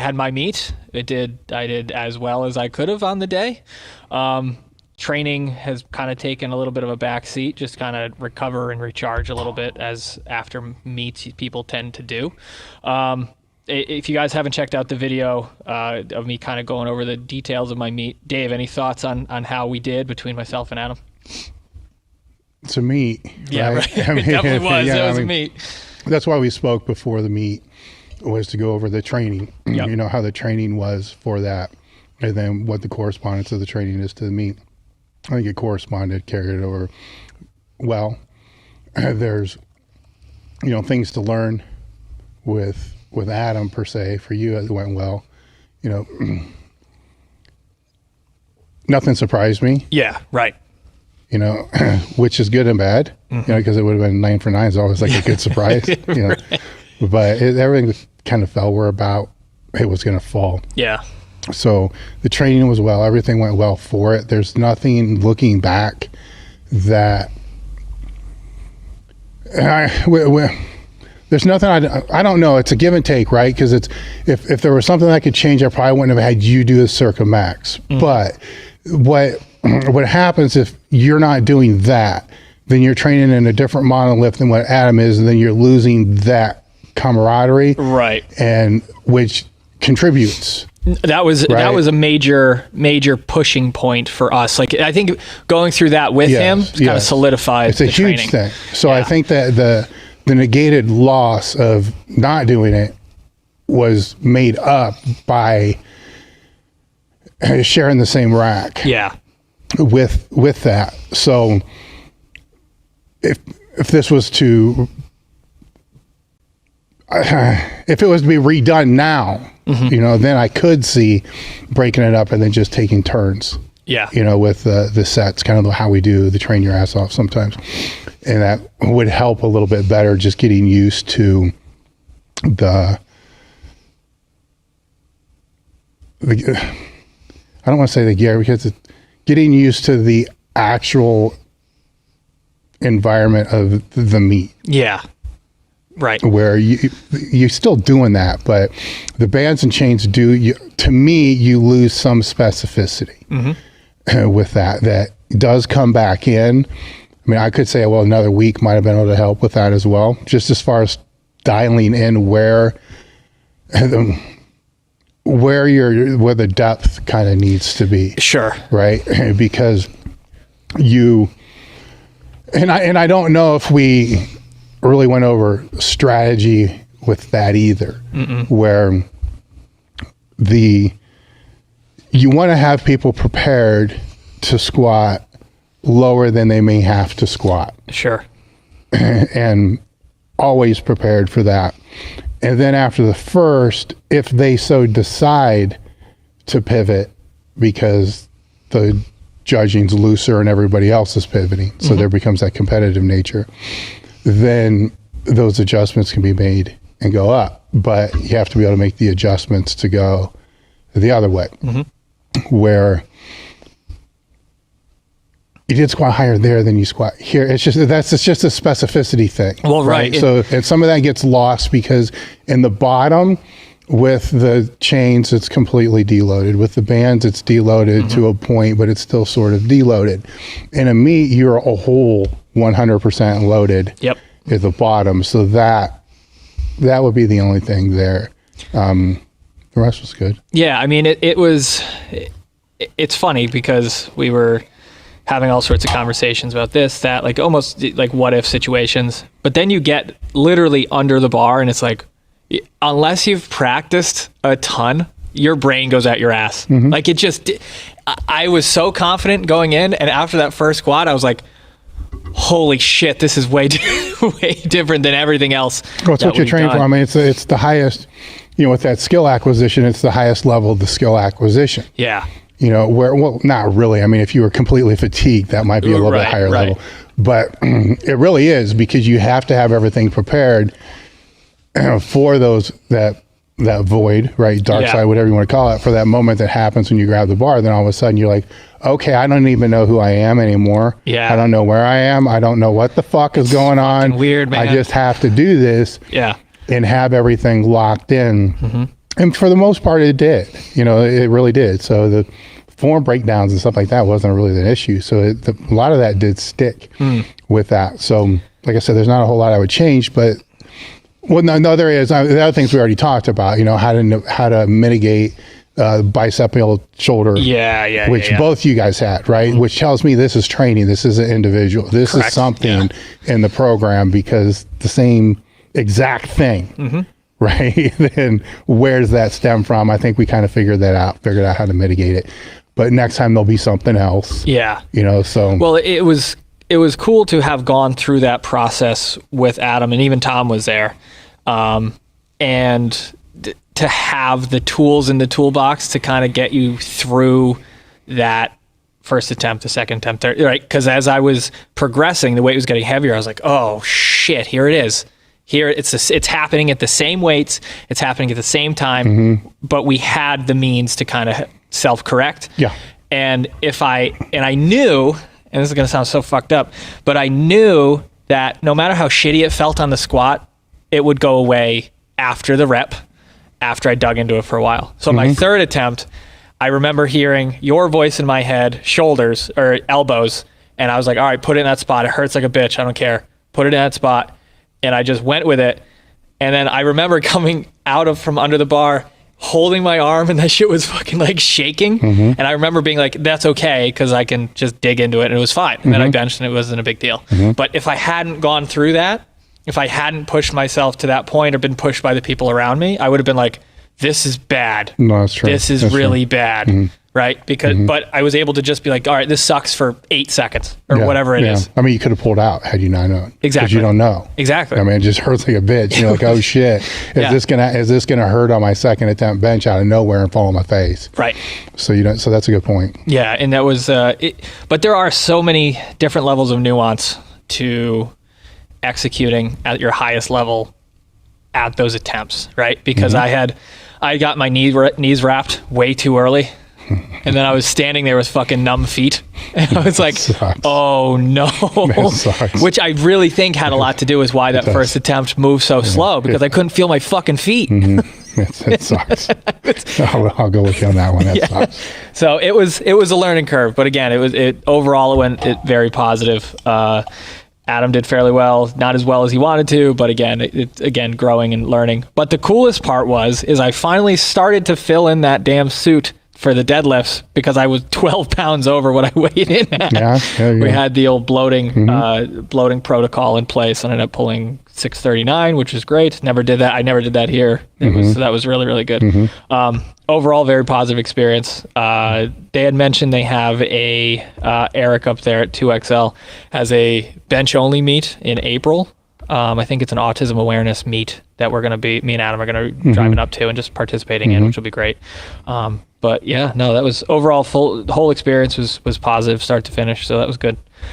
had my meet. I did as well as I could have on the day. Training has kind of taken a little bit of a back seat, just kind of recover and recharge a little bit, as after meets people tend to do. If you guys haven't checked out the video of me kind of going over the details of my meet, Dave, any thoughts on how we did between myself and Adam? It's a meet. Yeah, right. I mean, it definitely was. Yeah, it was a meet. That's why we spoke before the meet, was to go over the training, Yep. you know, how the training was for that, and then what the correspondence of the training is to the meet. I think it corresponded, carried it over well. There's, you know, things to learn with Adam per se. For you, it went well. You know, nothing surprised me. Yeah, right. You know, which is good and bad. You know, because it would have been 9 for 9 is always like a good surprise. You know, Right. but everything kind of fell where about it was going to fall. Yeah. So the training was well. Everything went well for it. There's nothing looking back that there's nothing I don't know. It's a give and take, right? Because it's if there was something I could change, I probably wouldn't have had you do the circa max. But what happens if you're not doing that? Then you're training in a different monolift than what Adam is, and then you're losing that camaraderie, Right. and which contributes. That was a major pushing point for us. Like, I think going through that with him kind of solidified it's a the huge training. thing. So Yeah. I think that the negated loss of not doing it was made up by sharing the same rack Yeah. with that. So if this was to if it was to be redone now, you know, then I could see breaking it up and then just taking turns. Yeah. You know, with the sets, kind of how we do the train your ass off sometimes. And that would help a little bit better, just getting used to the I don't want to say the gear, because it's getting used to the actual environment of the meet. Yeah. Right. Where you're still doing that, but the bands and chains to me, you lose some specificity with that does come back in. I mean, I could say, well, another week might have been able to help with that as well, just as far as dialing in where the depth kind of needs to be. Sure. Right. Because I don't know if we really went over strategy with that either, where you want to have people prepared to squat lower than they may have to squat. Sure. And always prepared for that. And then after the first, if they so decide to pivot because the judging's looser and everybody else is pivoting, so there becomes that competitive nature, then those adjustments can be made and go up. But you have to be able to make the adjustments to go the other way, where you did squat higher there than you squat here. It's just a specificity thing. Well, right. So and some of that gets lost because in the bottom with the chains, it's completely deloaded. With the bands, it's deloaded to a point, but it's still sort of deloaded. In a meet, you're a whole 100% loaded. Yep. At the bottom. So that would be the only thing there. The rest was good. Yeah. I mean, it's funny because we were having all sorts of conversations about this, that, like almost like what if situations, but then you get literally under the bar and it's like, unless you've practiced a ton, your brain goes at your ass. Like it just, I was so confident going in, and after that first squat, I was like, holy shit, this is way different than everything else. Well, it's what you're training for. I mean, it's the highest, you know, with that skill acquisition, it's the highest level of the skill acquisition. Yeah. You know, well, not really. I mean, if you were completely fatigued, that might be a little bit higher level. But it really is, because you have to have everything prepared for that void, right? Dark side, whatever you want to call it, for that moment that happens when you grab the bar. Then all of a sudden you're like, okay, I don't even know who I am anymore. Yeah. I don't know where I am. I don't know what the fuck is going on. Weird, man. I just have to do this. Yeah. And have everything locked in And for the most part, it did. It really did. So the form breakdowns and stuff like that wasn't really an issue. So a lot of that did stick with that. So like I said, there's not a whole lot I would change, but the other areas, the other things we already talked about, how to mitigate bicepial shoulder, which both you guys had, right? Which tells me this is training. This is an individual. This is something in the program, because the same exact thing, right? Then where does that stem from? I think we kind of figured out how to mitigate it. But next time there'll be something else. Yeah. So. Well, it was cool to have gone through that process with Adam, and even Tom was there. And to have the tools in the toolbox to kind of get you through that first attempt, the second attempt, third, right? Because as I was progressing, the weight was getting heavier. I was like, oh shit, here it is. Here it's happening at the same weights, it's happening at the same time, but we had the means to kind of self-correct. Yeah. And I knew, and this is going to sound so fucked up, but I knew that no matter how shitty it felt on the squat, it would go away after the rep, after I dug into it for a while. So my third attempt, I remember hearing your voice in my head, shoulders or elbows, and I was like, all right, put it in that spot. It hurts like a bitch. I don't care. Put it in that spot. And I just went with it. And then I remember coming out from under the bar, holding my arm, and that shit was fucking like shaking. And I remember being like, that's okay, because I can just dig into it, and it was fine. And then I benched, and it wasn't a big deal. But if I hadn't gone through that, if I hadn't pushed myself to that point or been pushed by the people around me, I would have been like, this is bad. No, that's true. This is really bad. Right? Because, but I was able to just be like, all right, this sucks for 8 seconds or whatever it is. I mean, you could have pulled out had you not known. Exactly. Because you don't know. Exactly. I mean, it just hurts like a bitch. You're like, oh shit, is this gonna hurt on my second attempt bench out of nowhere and fall on my face? Right. So so that's a good point. Yeah, and that was but there are so many different levels of nuance to executing at your highest level at those attempts, right? Because I got my knees wrapped way too early. And then I was standing there with fucking numb feet. And I was like, oh no. Which I really think had a lot to do with why that first attempt moved so slow, because I couldn't feel my fucking feet. It sucks. I'll go with you on that one. That sucks. So it was a learning curve. But again, overall it went very positive. Adam did fairly well, not as well as he wanted to, but again, growing and learning. But the coolest part is I finally started to fill in that damn suit for the deadlifts, because I was 12 pounds over what I weighed in at. We had the old bloating protocol in place, and I ended up pulling 639, which is great. Never did that. I never did that here. That was really, really good. Overall, very positive experience. They had mentioned they have Eric up there at 2XL has a bench only meet in April. I think it's an autism awareness meet that me and Adam are going to be driving up to and just participating in, which will be great. But yeah, no, that was overall the whole experience was positive start to finish. So that was good.